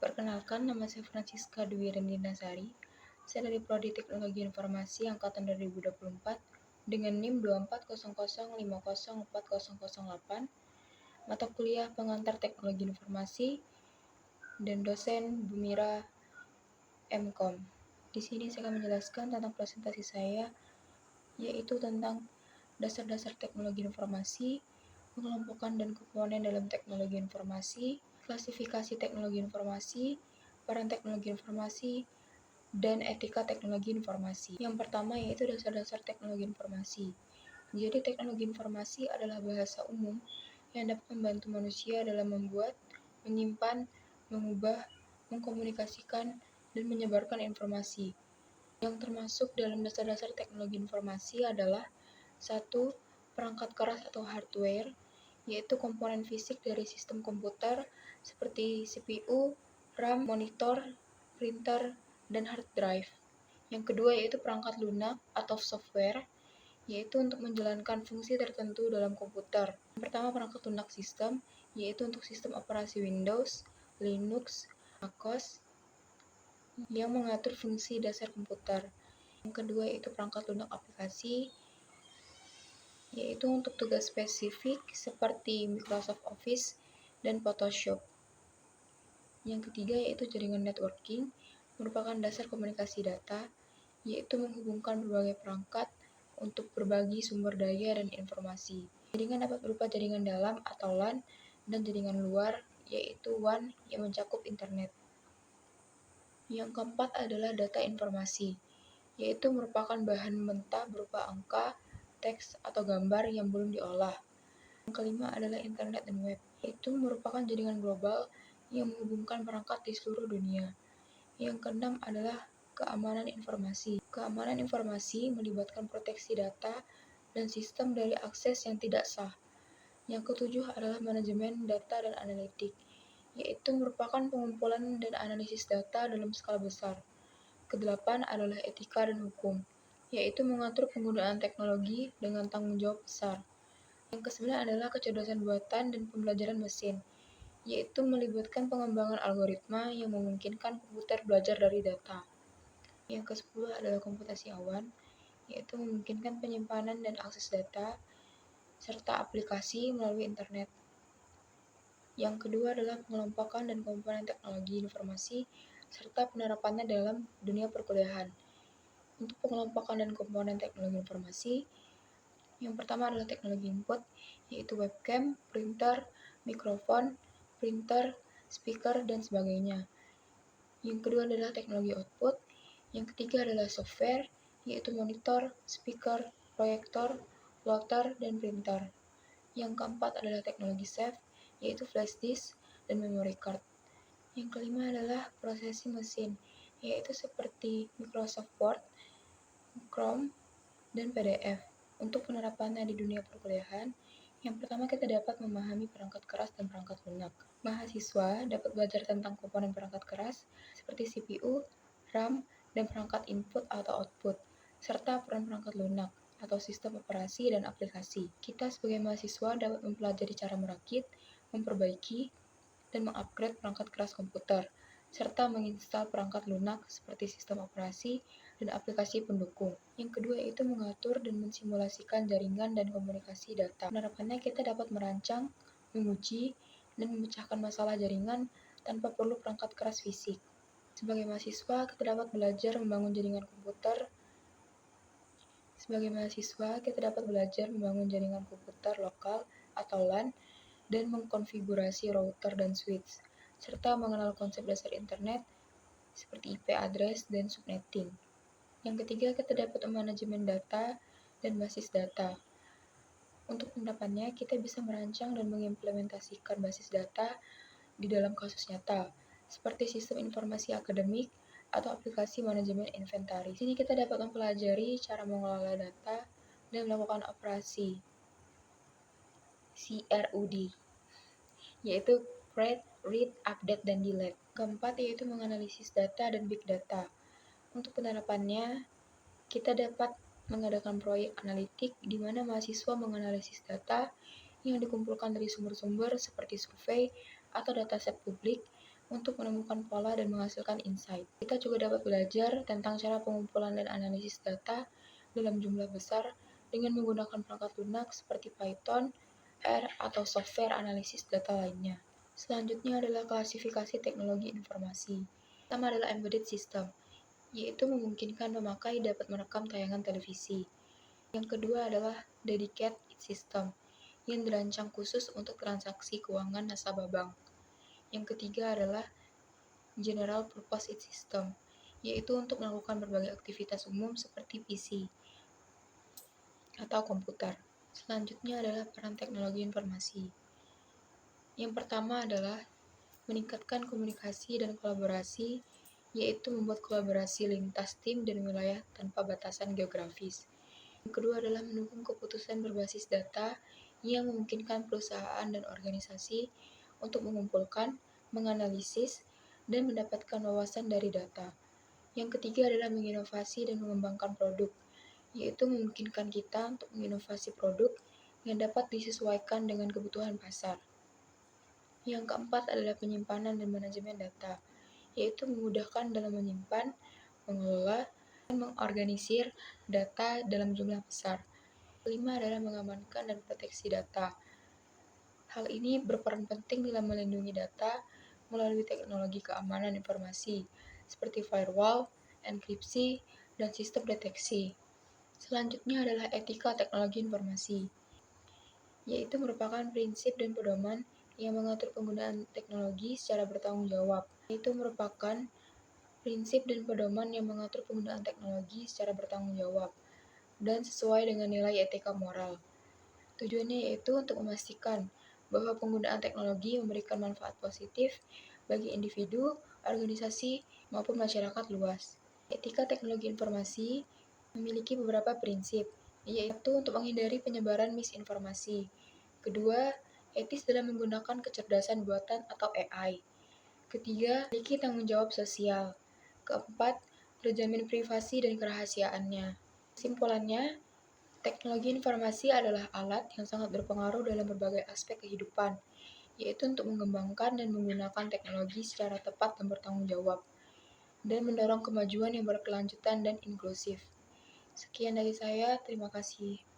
Perkenalkan, nama saya Francisca Dwi Rendinasari. Saya dari Prodi Teknologi Informasi Angkatan 2024 dengan NIM 240050404008, mata kuliah pengantar Teknologi Informasi, dan dosen Bumira MKom. Di sini saya akan menjelaskan tentang presentasi saya, yaitu tentang dasar-dasar teknologi informasi, pengelompokan dan komponen dalam teknologi informasi, klasifikasi teknologi informasi, peran teknologi informasi, dan etika teknologi informasi. Yang pertama yaitu dasar-dasar teknologi informasi. Jadi teknologi informasi adalah bahasa umum yang dapat membantu manusia dalam membuat, menyimpan, mengubah, mengkomunikasikan, dan menyebarkan informasi. Yang termasuk dalam dasar-dasar teknologi informasi adalah 1. Perangkat keras atau hardware, yaitu komponen fisik dari sistem komputer seperti CPU, RAM, monitor, printer, dan hard drive. Yang kedua yaitu perangkat lunak atau software, yaitu untuk menjalankan fungsi tertentu dalam komputer. Yang pertama perangkat lunak sistem, yaitu untuk sistem operasi Windows, Linux, MacOS, yang mengatur fungsi dasar komputer. Yang kedua yaitu perangkat lunak aplikasi, yaitu untuk tugas spesifik seperti Microsoft Office dan Photoshop. Yang ketiga yaitu jaringan networking, merupakan dasar komunikasi data, yaitu menghubungkan berbagai perangkat untuk berbagi sumber daya dan informasi. Jaringan dapat berupa jaringan dalam atau LAN dan jaringan luar, yaitu WAN yang mencakup internet. Yang keempat adalah data informasi, yaitu merupakan bahan mentah berupa angka, teks, atau gambar yang belum diolah. Yang kelima adalah internet dan web, yaitu merupakan jaringan global yang menghubungkan perangkat di seluruh dunia. Yang keenam adalah keamanan informasi. Keamanan informasi melibatkan proteksi data dan sistem dari akses yang tidak sah. Yang ketujuh adalah manajemen data dan analitik, yaitu merupakan pengumpulan dan analisis data dalam skala besar. Kedelapan adalah etika dan hukum, yaitu mengatur penggunaan teknologi dengan tanggung jawab besar. Yang kesembilan adalah kecerdasan buatan dan pembelajaran mesin, yaitu melibatkan pengembangan algoritma yang memungkinkan komputer belajar dari data. Yang ke-10 adalah komputasi awan, yaitu memungkinkan penyimpanan dan akses data, serta aplikasi melalui internet. Yang kedua adalah pengelompokan dan komponen teknologi informasi, serta penerapannya dalam dunia perkuliahan. Untuk pengelompokan dan komponen teknologi informasi, yang pertama adalah teknologi input, yaitu webcam, printer, mikrofon, printer, speaker, dan sebagainya. Yang kedua adalah teknologi output. Yang ketiga adalah software, yaitu monitor, speaker, proyektor, plotter, dan printer. Yang keempat adalah teknologi save, yaitu flash disk dan memory card. Yang kelima adalah prosesi mesin, yaitu seperti Microsoft Word, Chrome, dan PDF. Untuk penerapannya di dunia perkuliahan, yang pertama kita dapat memahami perangkat keras dan perangkat lunak. Mahasiswa dapat belajar tentang komponen perangkat keras seperti CPU, RAM, dan perangkat input atau output, serta peran perangkat lunak atau sistem operasi dan aplikasi. Kita sebagai mahasiswa dapat mempelajari cara merakit, memperbaiki, dan mengupgrade perangkat keras komputer, serta menginstal perangkat lunak seperti sistem operasi dan aplikasi pendukung. Yang kedua yaitu mengatur dan mensimulasikan jaringan dan komunikasi data. Penerapannya kita dapat merancang, menguji, dan memecahkan masalah jaringan tanpa perlu perangkat keras fisik. Sebagai mahasiswa, kita dapat belajar membangun jaringan komputer. Jaringan komputer lokal atau LAN dan mengkonfigurasi router dan switch, serta mengenal konsep dasar internet seperti IP address dan subnetting. Yang ketiga, kita dapat manajemen data dan basis data. Untuk penerapannya, kita bisa merancang dan mengimplementasikan basis data di dalam kasus nyata, seperti sistem informasi akademik atau aplikasi manajemen inventaris. Di sini kita dapat mempelajari cara mengelola data dan melakukan operasi CRUD, yaitu create, read, update, dan delete. Keempat yaitu menganalisis data dan big data. Untuk penerapannya, kita dapat mengadakan proyek analitik di mana mahasiswa menganalisis data yang dikumpulkan dari sumber-sumber seperti survei atau dataset publik untuk menemukan pola dan menghasilkan insight. Kita juga dapat belajar tentang cara pengumpulan dan analisis data dalam jumlah besar dengan menggunakan perangkat lunak seperti Python, R, atau software analisis data lainnya. Selanjutnya adalah klasifikasi teknologi informasi. Pertama adalah embedded system, yaitu memungkinkan pemakai dapat merekam tayangan televisi. Yang kedua adalah dedicated system, yang dirancang khusus untuk transaksi keuangan nasabah bank. Yang ketiga adalah general purpose system, yaitu untuk melakukan berbagai aktivitas umum seperti PC atau komputer. Selanjutnya adalah peran teknologi informasi. Yang pertama adalah meningkatkan komunikasi dan kolaborasi, yaitu membuat kolaborasi lintas tim dan wilayah tanpa batasan geografis. Yang kedua adalah mendukung keputusan berbasis data yang memungkinkan perusahaan dan organisasi untuk mengumpulkan, menganalisis, dan mendapatkan wawasan dari data. Yang ketiga adalah menginovasi dan mengembangkan produk, yaitu memungkinkan kita untuk menginovasi produk yang dapat disesuaikan dengan kebutuhan pasar. Yang keempat adalah penyimpanan dan manajemen data, yaitu memudahkan dalam menyimpan, mengelola, dan mengorganisir data dalam jumlah besar. Kelima adalah mengamankan dan proteksi data. Hal ini berperan penting dalam melindungi data melalui teknologi keamanan informasi, seperti firewall, enkripsi, dan sistem deteksi. Selanjutnya adalah etika teknologi informasi, yaitu merupakan prinsip dan pedoman yang mengatur penggunaan teknologi secara bertanggung jawab, yaitu merupakan prinsip dan pedoman yang mengatur penggunaan teknologi secara bertanggung jawab dan sesuai dengan nilai etika moral. Tujuannya yaitu untuk memastikan bahwa penggunaan teknologi memberikan manfaat positif bagi individu, organisasi, maupun masyarakat luas. Etika teknologi informasi memiliki beberapa prinsip, yaitu untuk menghindari penyebaran misinformasi. Kedua, etis dalam menggunakan kecerdasan buatan atau AI. Ketiga, memiliki tanggung jawab sosial. Keempat, terjamin privasi dan kerahasiaannya. Kesimpulannya, teknologi informasi adalah alat yang sangat berpengaruh dalam berbagai aspek kehidupan, yaitu untuk mengembangkan dan menggunakan teknologi secara tepat dan bertanggung jawab, dan mendorong kemajuan yang berkelanjutan dan inklusif. Sekian dari saya, terima kasih.